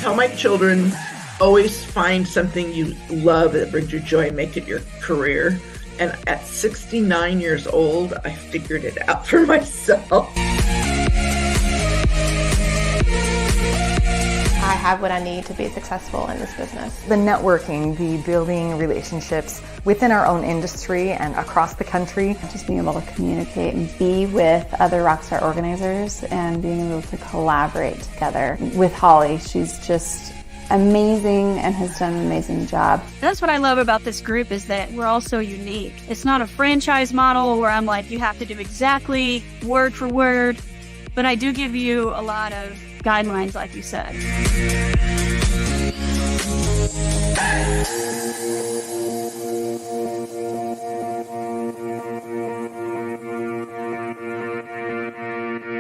Tell my children, always find something you love that brings you joy and make it your career. And at 69 years old, I figured it out for myself. I have what I need to be successful in this business. The networking, the building relationships within our own industry and across the country. Just being able to communicate and be with other Rockstar organizers and being able to collaborate together. With Holly, she's just amazing and has done an amazing job. That's what I love about this group, is that we're all so unique. It's not a franchise model where I'm like, you have to do exactly word for word, but I do give you a lot of guidelines, like you said.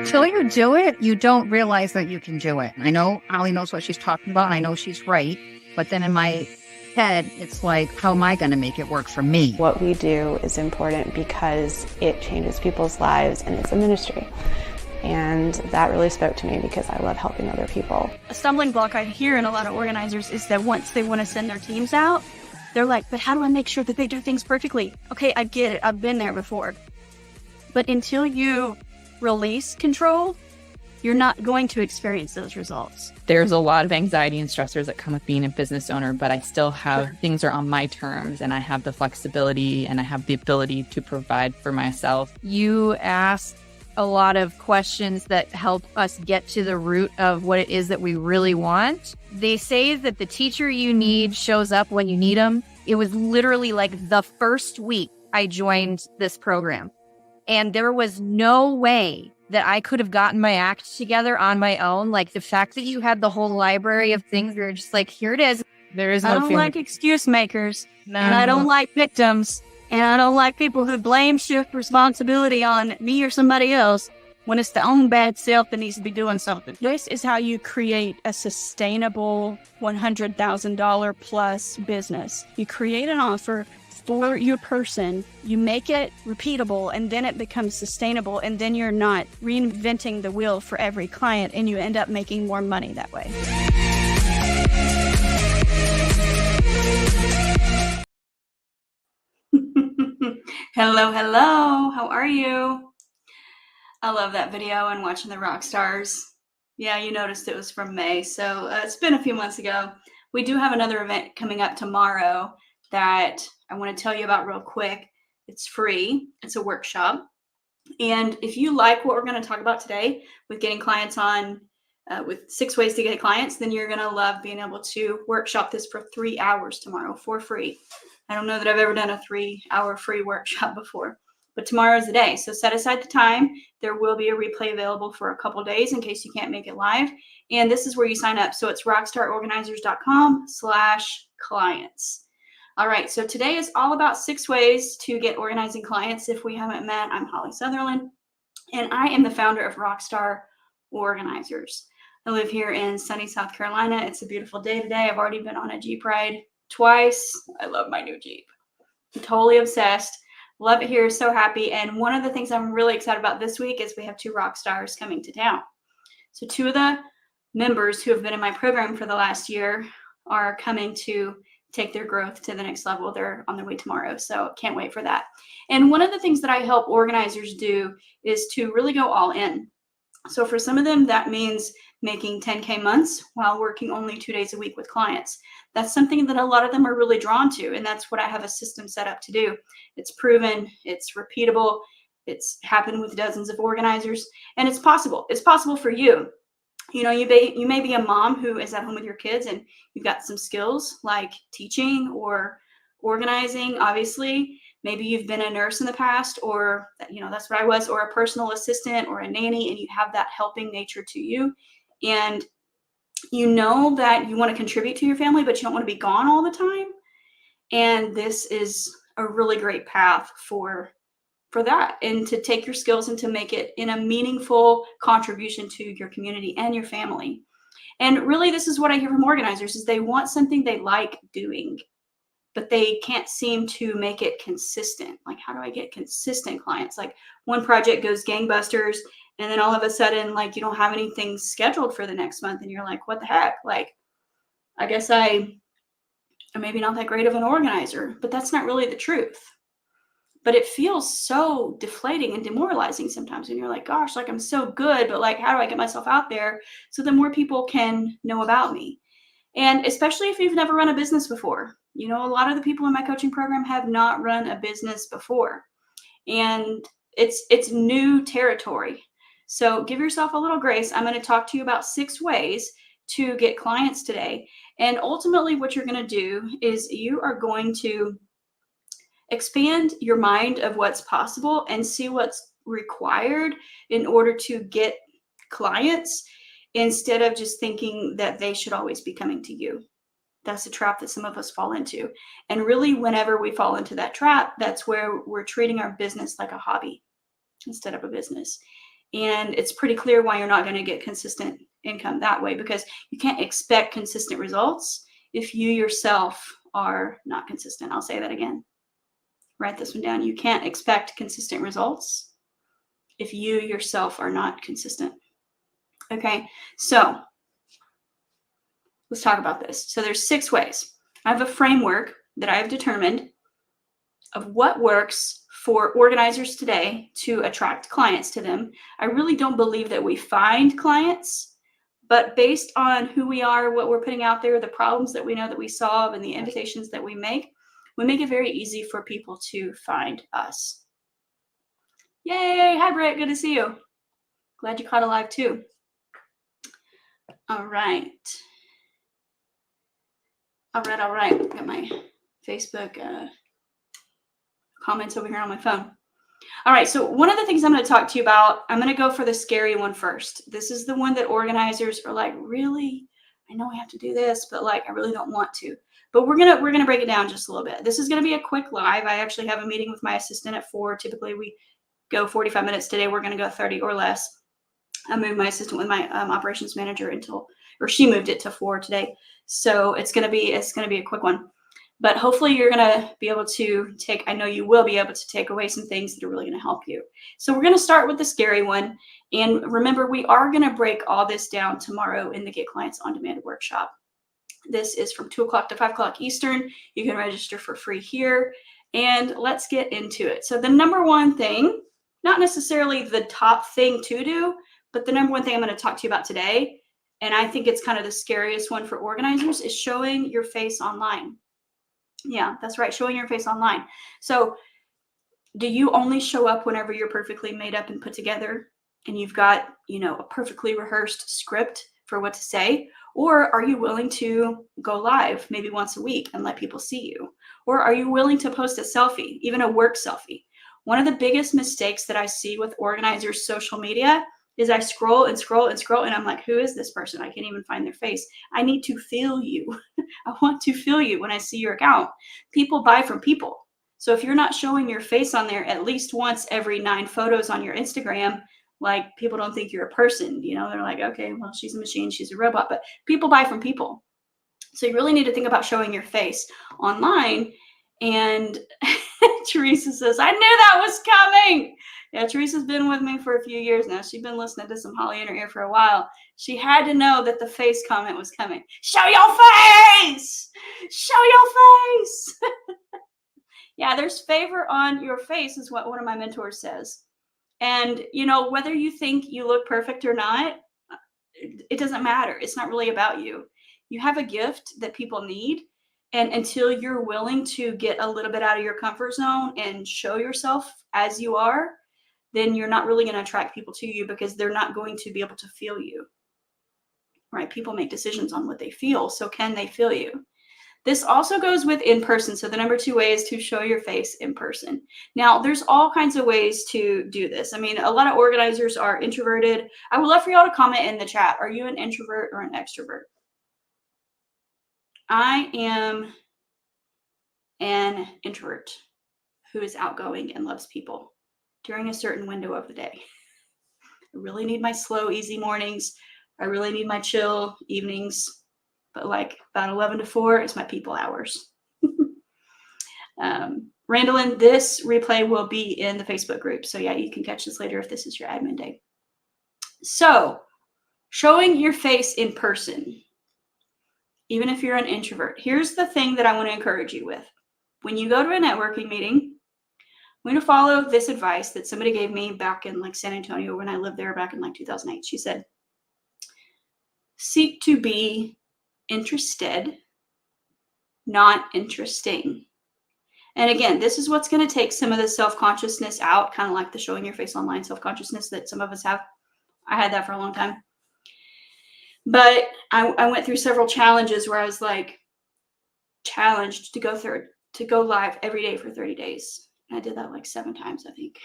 Till you do it, you don't realize that you can do it. I know Holly knows what she's talking about. I know she's right. But then in my head, it's like, how am I going to make it work for me? What we do is important because it changes people's lives and it's a ministry. And that really spoke to me because I love helping other people. A stumbling block I hear in a lot of organizers is that once they want to send their teams out, they're like, but how do I make sure that they do things perfectly? Okay, I get it. I've been there before. But until you release control, you're not going to experience those results. There's a lot of anxiety and stressors that come with being a business owner, but I still have things are on my terms, and I have the flexibility and I have the ability to provide for myself. You asked a lot of questions that help us get to the root of what it is that we really want. They say that the teacher you need shows up when you need them. It was literally like the first week I joined this program. And there was no way that I could have gotten my act together on my own. Like the fact that you had the whole library of things, you're just like, here it is. There is I no don't feeling. like excuse makers, and I don't like victims, and I don't like people who blame shift responsibility on me or somebody else when it's their own bad self that needs to be doing something. This is how you create a sustainable $100,000 plus business. You create an offer for your person, you make it repeatable, and then it becomes sustainable, and then you're not reinventing the wheel for every client, and you end up making more money that way. Hello, hello. How are you? I love that video and watching the rock stars. Yeah, you noticed it was from May, so it's been a few months ago. We do have another event coming up tomorrow that I want to tell you about real quick. It's free. It's a workshop. And if you like what we're going to talk about today with getting clients on, with 6 ways to get clients, then you're going to love being able to workshop this for 3 hours tomorrow for free. I don't know that I've ever done a 3-hour free workshop before, but tomorrow is the day. So set aside the time. There will be a replay available for a couple days in case you can't make it live. And this is where you sign up. So it's rockstarorganizers.com/clients. All right, so today is all about 6 ways to get organizing clients. If we haven't met, I'm Holly Sutherland, and I am the founder of Rockstar Organizers. I live here in sunny South Carolina. It's a beautiful day today. I've already been on a Jeep ride twice. I love my new Jeep. I'm totally obsessed. Love it here. So happy. And one of the things I'm really excited about this week is we have 2 rock stars coming to town. So 2 of the members who have been in my program for the last year are coming to take their growth to the next level. They're on their way tomorrow, so can't wait for that. And one of the things that I help organizers do is to really go all in. So for some of them, that means making 10K months while working only 2 days a week with clients. That's something that a lot of them are really drawn to, and that's what I have a system set up to do. It's proven, it's repeatable, it's happened with dozens of organizers, and it's possible. It's possible for you. You know, you may be a mom who is at home with your kids and you've got some skills like teaching or organizing, obviously. Maybe you've been a nurse in the past, or, you know, that's what I was, or a personal assistant or a nanny, and you have that helping nature to you. And you know that you want to contribute to your family, but you don't want to be gone all the time. And this is a really great path for that, and to take your skills and to make it in a meaningful contribution to your community and your family. And really, this is what I hear from organizers, is they want something they like doing, but they can't seem to make it consistent. Like, how do I get consistent clients? Like, one project goes gangbusters And then all of a sudden, like, you don't have anything scheduled for the next month. And you're like, what the heck? Like, I guess I'm maybe not that great of an organizer, but that's not really the truth. But it feels so deflating and demoralizing sometimes when you're like, gosh, like, I'm so good, but like, how do I get myself out there so that more people can know about me? And especially if you've never run a business before. You know, a lot of the people in my coaching program have not run a business before. And it's new territory. So give yourself a little grace. I'm going to talk to you about 6 ways to get clients today. And ultimately what you're going to do is you are going to expand your mind of what's possible and see what's required in order to get clients, instead of just thinking that they should always be coming to you. That's a trap that some of us fall into. And really, whenever we fall into that trap, that's where we're treating our business like a hobby instead of a business. And it's pretty clear why you're not going to get consistent income that way, because you can't expect consistent results if you yourself are not consistent. I'll say that again. Write this one down. You can't expect consistent results if you yourself are not consistent. Okay, so let's talk about this. So there's 6 ways. I have a framework that I have determined of what works for organizers today to attract clients to them. I really don't believe that we find clients, but based on who we are, what we're putting out there, the problems that we know that we solve, and the invitations that we make it very easy for people to find us. Yay! Hi, Britt. Good to see you. Glad you caught a live too. All right. Got my Facebook comments over here on my phone. All right, so one of the things I'm going to talk to you about, I'm going to go for the scary one first. This is the one that organizers are like, really? I know I have to do this, but like, I really don't want to. But we're gonna break it down just a little bit. This is going to be a quick live. I actually have a meeting with my assistant at 4. Typically, we go 45 minutes. Today, we're going to go 30 or less. I moved my assistant with my operations manager she moved it to 4 today. So it's gonna be a quick one. But hopefully you're gonna be able to I know you will be able to take away some things that are really gonna help you. So we're gonna start with the scary one. And remember, we are gonna break all this down tomorrow in the Get Clients on Demand workshop. This is from 2 o'clock to 5 o'clock Eastern. You can register for free here. And let's get into it. So the number one thing, not necessarily the top thing to do, but the number one thing I'm going to talk to you about today, and I think it's kind of the scariest one for organizers, is showing your face online. Yeah, that's right. Showing your face online. So do you only show up whenever you're perfectly made up and put together and you've got, a perfectly rehearsed script for what to say? Or are you willing to go live maybe once a week and let people see you? Or are you willing to post a selfie, even a work selfie? One of the biggest mistakes that I see with organizers' social media is I scroll and scroll and scroll, and I'm like, who is this person? I can't even find their face. I need to feel you. I want to feel you when I see your account. People buy from people. So if you're not showing your face on there at least once every 9 photos on your Instagram, like, people don't think you're a person. They're like, okay, well, she's a machine, she's a robot. But people buy from people. So you really need to think about showing your face online. And Teresa says, I knew that was coming. Yeah, Teresa's been with me for a few years now. She's been listening to some Holly in her ear for a while. She had to know that the face comment was coming. Show your face! Show your face! Yeah, there's favor on your face is what one of my mentors says. And, whether you think you look perfect or not, it doesn't matter. It's not really about you. You have a gift that people need. And until you're willing to get a little bit out of your comfort zone and show yourself as you are, then you're not really going to attract people to you, because they're not going to be able to feel you, right? People make decisions on what they feel. So can they feel you? This also goes with in person. So the number 2 way is to show your face in person. Now, there's all kinds of ways to do this. I mean, a lot of organizers are introverted. I would love for y'all to comment in the chat. Are you an introvert or an extrovert? I am an introvert who is outgoing and loves people during a certain window of the day. I really need my slow, easy mornings. I really need my chill evenings. But like about 11 to 4 is my people hours. Randallin, this replay will be in the Facebook group. So yeah, you can catch this later if this is your admin day. So, showing your face in person, even if you're an introvert. Here's the thing that I want to encourage you with. When you go to a networking meeting, I'm going to follow this advice that somebody gave me back in like San Antonio when I lived there back in like 2008. She said, seek to be interested, not interesting. And again, this is what's going to take some of the self-consciousness out, kind of like the showing your face online self-consciousness that some of us have. I had that for a long time. But I went through several challenges where I was like challenged to go live every day for 30 days. And I did that like 7 times, I think,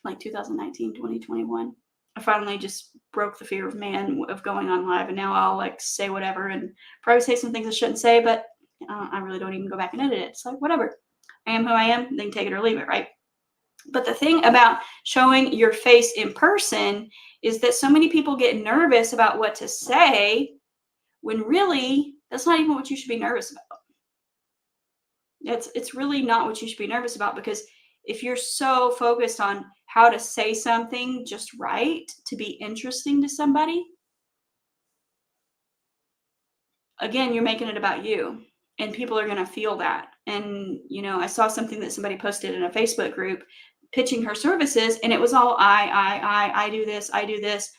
like 2019, 2021. I finally just broke the fear of man of going on live. And now I'll like say whatever and probably say some things I shouldn't say, but I really don't even go back and edit it. It's like, whatever. I am who I am. They can take it or leave it, right? But the thing about showing your face in person is that so many people get nervous about what to say when really that's not even what you should be nervous about. It's really not what you should be nervous about, because if you're so focused on how to say something just right to be interesting to somebody, again, you're making it about you, and people are going to feel that. And, you know, I saw something that somebody posted in a Facebook group pitching her services, and it was all I do this, I do this.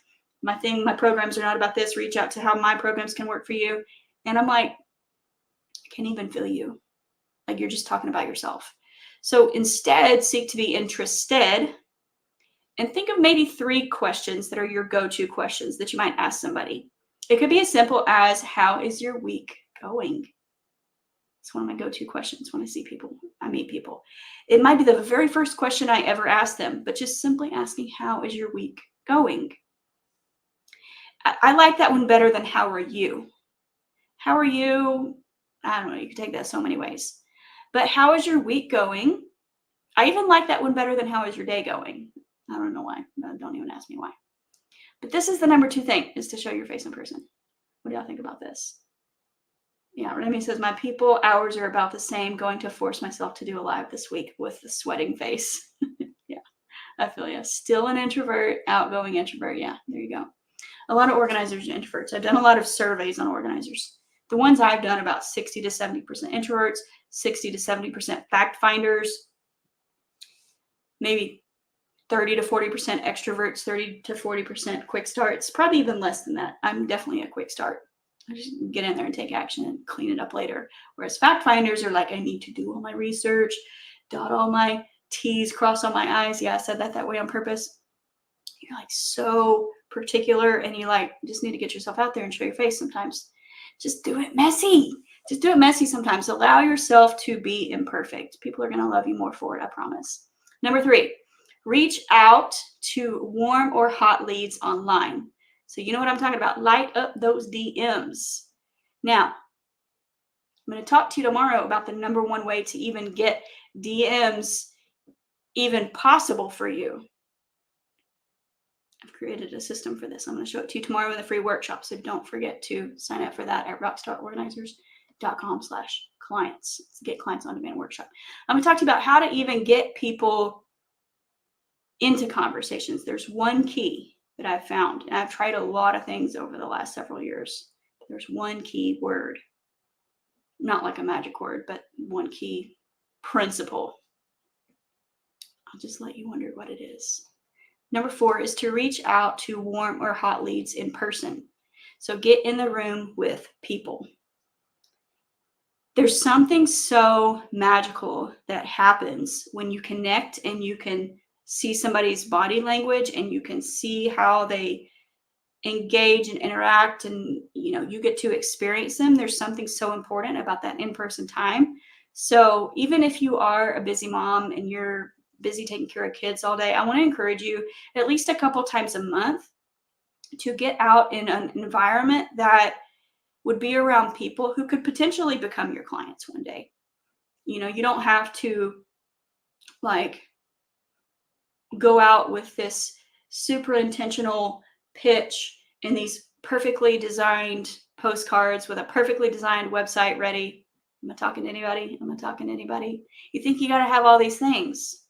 My programs are not about this. Reach out to how my programs can work for you. And I'm like, I can't even feel you. Like, you're just talking about yourself. So instead, seek to be interested and think of maybe 3 questions that are your go-to questions that you might ask somebody. It could be as simple as, how is your week going? It's one of my go-to questions when I meet people. It might be the very first question I ever ask them, but just simply asking, how is your week going? I like that one better than how are you? How are you? I don't know. You can take that so many ways. But how is your week going? I even like that one better than how is your day going? I don't know why. Don't even ask me why. But this is the number 2 thing, is to show your face in person. What do y'all think about this? Yeah, Remy says, my people hours are about the same. Going to force myself to do a live this week with the sweating face. Yeah, I feel you. Still an introvert, outgoing introvert. Yeah, there you go. A lot of organizers are introverts. I've done a lot of surveys on organizers. The ones I've done, about 60 to 70% introverts, 60 to 70% fact finders, maybe 30 to 40% extroverts, 30 to 40% quick starts, probably even less than that. I'm definitely a quick start. I just get in there and take action and clean it up later. Whereas fact finders are like, I need to do all my research, dot all my T's, cross all my I's. Yeah, I said that way on purpose. You're like so particular, and you like just need to get yourself out there and show your face sometimes. Just do it messy. Just do it messy sometimes. Allow yourself to be imperfect. People are going to love you more for it, I promise. Number 3, reach out to warm or hot leads online. So you know what I'm talking about. Light up those DMs. Now, I'm going to talk to you tomorrow about the number 1 way to even get DMs even possible for you. I've created a system for this. I'm going to show it to you tomorrow in the free workshop. So don't forget to sign up for that at rockstarorganizers.com/clients. It's Get Clients on Demand workshop. I'm going to talk to you about how to even get people into conversations. There's one key that I've found, and I've tried a lot of things over the last several years. There's one key word, not like a magic word, but one key principle. I'll just let you wonder what it is. Number 4 is to reach out to warm or hot leads in person. So get in the room with people. There's something so magical that happens when you connect and you can see somebody's body language and you can see how they engage and interact, and you get to experience them. There's something so important about that in-person time. So even if you are a busy mom and you're busy taking care of kids all day, I want to encourage you at least a couple times a month to get out in an environment that would be around people who could potentially become your clients one day. You don't have to like go out with this super intentional pitch and these perfectly designed postcards with a perfectly designed website ready. Am I talking to anybody? Am I talking to anybody? You think you got to have all these things.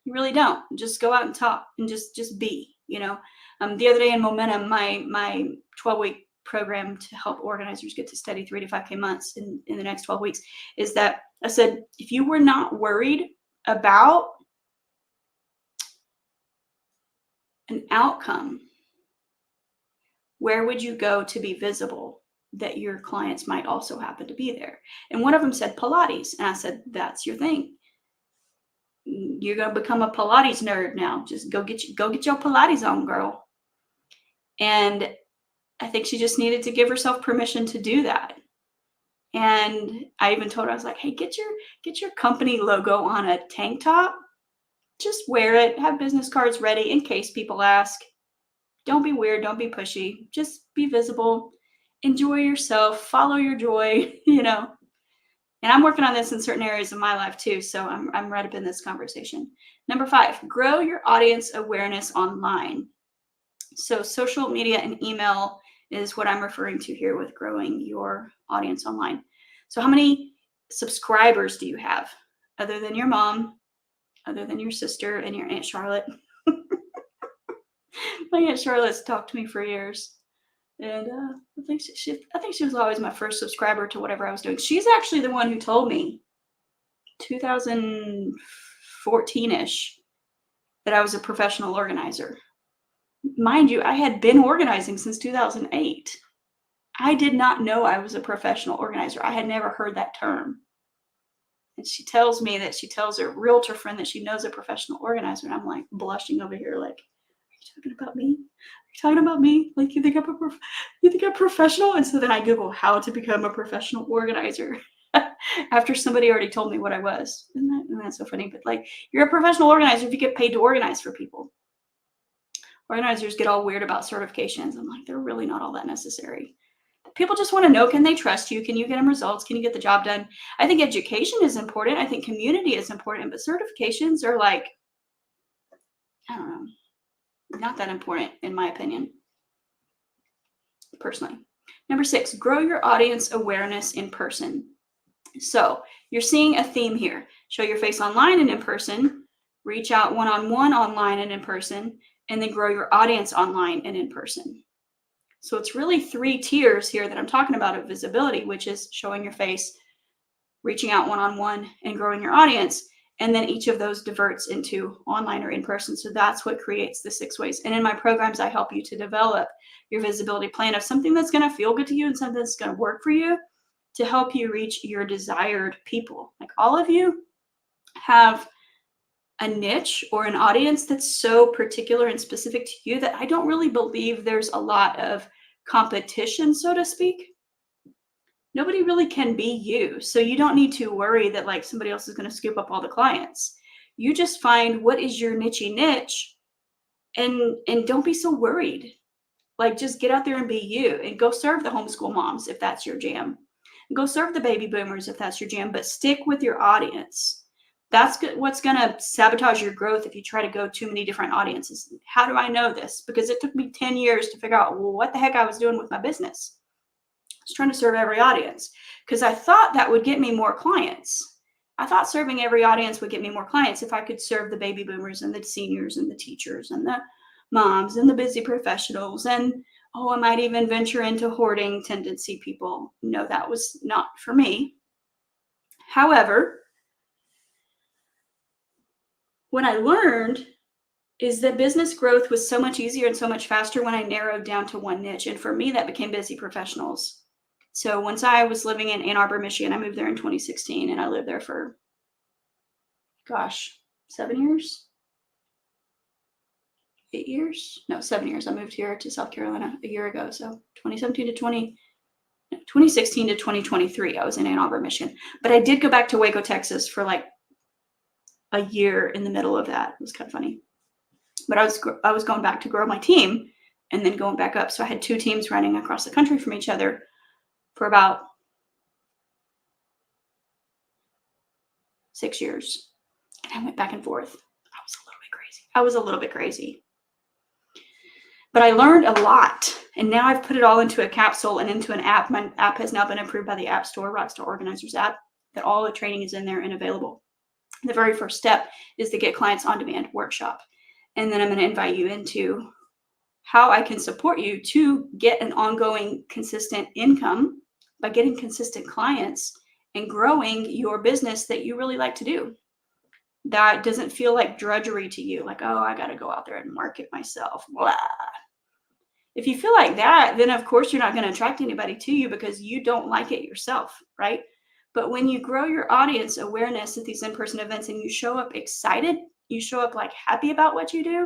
You really don't. Just go out and talk and just be, The other day in Momentum, my 12-week program to help organizers get to steady 3 to 5K months in the next 12 weeks is that I said, if you were not worried about an outcome, where would you go to be visible that your clients might also happen to be there? And one of them said Pilates. And I said, that's your thing. You're going to become a Pilates nerd now. Just go get your Pilates on, girl. And I think she just needed to give herself permission to do that. And I even told her, I was like, hey, get your company logo on a tank top. Just wear it. Have business cards ready in case people ask. Don't be weird. Don't be pushy. Just be visible. Enjoy yourself. Follow your joy, you know. And I'm working on this in certain areas of my life too. So I'm right up in this conversation. Number 5, grow your audience awareness online. So social media and email is what I'm referring to here with growing your audience online. So how many subscribers do you have other than your mom, other than your sister and your Aunt Charlotte? My Aunt Charlotte's talked to me for years. And I think she was always my first subscriber to whatever I was doing. She's actually the one who told me 2014-ish that I was a professional organizer. Mind you, I had been organizing since 2008. I did not know I was a professional organizer. I had never heard that term. And she tells me that she tells her realtor friend that she knows a professional organizer. And I'm like blushing over here like, are you talking about me? Talking about me? Like you think I'm professional? And so then I Google how to become a professional organizer after somebody already told me what I was. Isn't that so funny? But like, you're a professional organizer if you get paid to organize for people. Organizers get all weird about certifications. I'm like, they're really not all that necessary. People just want to know, can they trust you? Can you get them results? Can you get the job done? I think education is important. I think community is important, but certifications are like, I don't know. Not that important, in my opinion, personally. Number 6, grow your audience awareness in person. So you're seeing a theme here. Show your face online and in person, reach out one-on-one online and in person, and then grow your audience online and in person. So it's really 3 tiers here that I'm talking about of visibility, which is showing your face, reaching out one-on-one, and growing your audience. And then each of those diverts into online or in person. So that's what creates the 6 ways. And in my programs, I help you to develop your visibility plan of something that's going to feel good to you and something that's going to work for you to help you reach your desired people. Like all of you have a niche or an audience that's so particular and specific to you that I don't really believe there's a lot of competition, so to speak. Nobody really can be you. So you don't need to worry that like somebody else is going to scoop up all the clients. You just find what is your niche and don't be so worried. Like just get out there and be you and go serve the homeschool moms if that's your jam. And go serve the baby boomers if that's your jam, but stick with your audience. That's what's going to sabotage your growth if you try to go too many different audiences. How do I know this? Because it took me 10 years to figure out what the heck I was doing with my business. I was trying to serve every audience because I thought that would get me more clients. I thought serving every audience would get me more clients if I could serve the baby boomers and the seniors and the teachers and the moms and the busy professionals. And, I might even venture into hoarding tendency people. No, that was not for me. However, what I learned is that business growth was so much easier and so much faster when I narrowed down to one niche. And for me, that became busy professionals. So once I was living in Ann Arbor, Michigan, I moved there in 2016 and I lived there for, 7 years? 8 years? No, 7 years. I moved here to South Carolina a year ago. So 2016 to 2023, I was in Ann Arbor, Michigan. But I did go back to Waco, Texas for like a year in the middle of that. It was kind of funny. But I was going back to grow my team and then going back up. So I had 2 teams running across the country from each other for about 6 years. And I went back and forth. I was a little bit crazy. But I learned a lot. And now I've put it all into a capsule and into an app. My app has now been approved by the App Store, Rockstar Organizers app, that all the training is in there and available. The very first step is to get clients on demand workshop. And then I'm going to invite you into how I can support you to get an ongoing, consistent income by getting consistent clients and growing your business that you really like to do. That doesn't feel like drudgery to you, like, oh, I got to go out there and market myself. Blah. If you feel like that, then of course you're not going to attract anybody to you because you don't like it yourself, right? But when you grow your audience awareness at these in-person events and you show up excited, you show up like happy about what you do,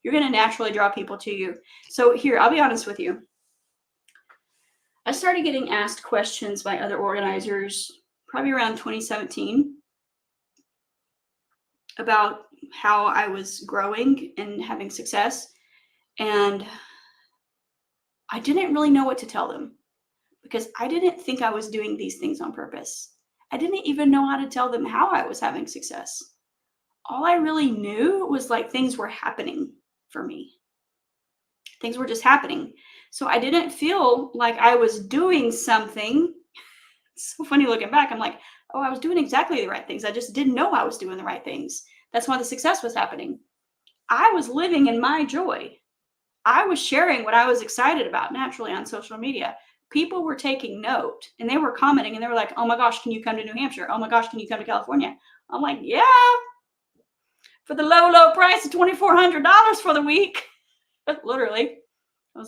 you're going to naturally draw people to you. So here, I'll be honest with you. I started getting asked questions by other organizers probably around 2017 about how I was growing and having success. And I didn't really know what to tell them because I didn't think I was doing these things on purpose. I didn't even know how to tell them how I was having success. All I really knew was like things were happening for me. Things were just happening. So I didn't feel like I was doing something. It's so funny looking back. I'm like, oh, I was doing exactly the right things. I just didn't know I was doing the right things. That's why the success was happening. I was living in my joy. I was sharing what I was excited about naturally on social media. People were taking note and they were commenting and they were like, oh my gosh, can you come to New Hampshire? Oh my gosh, can you come to California? I'm like, yeah, for the low price of $2,400 for the week. Literally.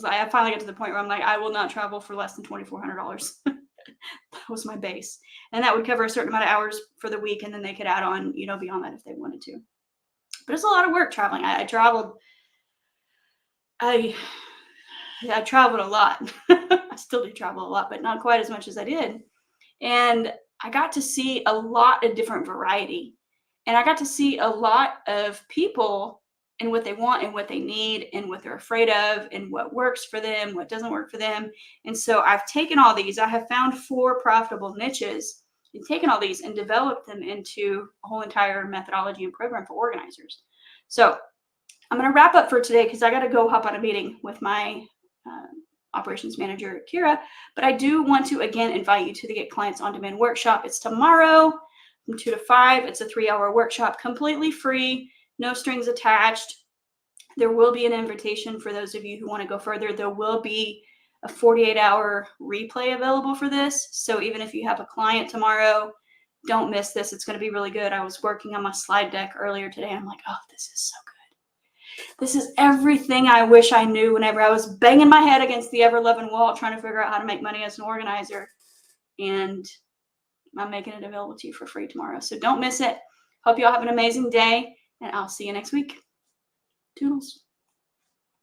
I finally got to the point where I'm like, I will not travel for less than $2,400. That was my base. And that would cover a certain amount of hours for the week. And then they could add on, beyond that if they wanted to. But it's a lot of work traveling. I traveled a lot. I still do travel a lot, but not quite as much as I did. And I got to see a lot of different variety. And I got to see a lot of people and what they want and what they need and what they're afraid of and what works for them, what doesn't work for them. And so I've taken all these. I have found 4 profitable niches and taken all these and developed them into a whole entire methodology and program for organizers. So I'm going to wrap up for today because I got to go hop on a meeting with my operations manager, Kira. But I do want to, again, invite you to the Get Clients On Demand workshop. It's tomorrow from 2 to 5. It's a 3-hour workshop, completely free, no strings attached. There will be an invitation for those of you who want to go further. There will be a 48-hour replay available for this. So even if you have a client tomorrow, don't miss this. It's going to be really good. I was working on my slide deck earlier today. I'm like, oh, this is so good. This is everything I wish I knew whenever I was banging my head against the ever-loving wall trying to figure out how to make money as an organizer. And I'm making it available to you for free tomorrow. So don't miss it. Hope you all have an amazing day, and I'll see you next week. Toodles.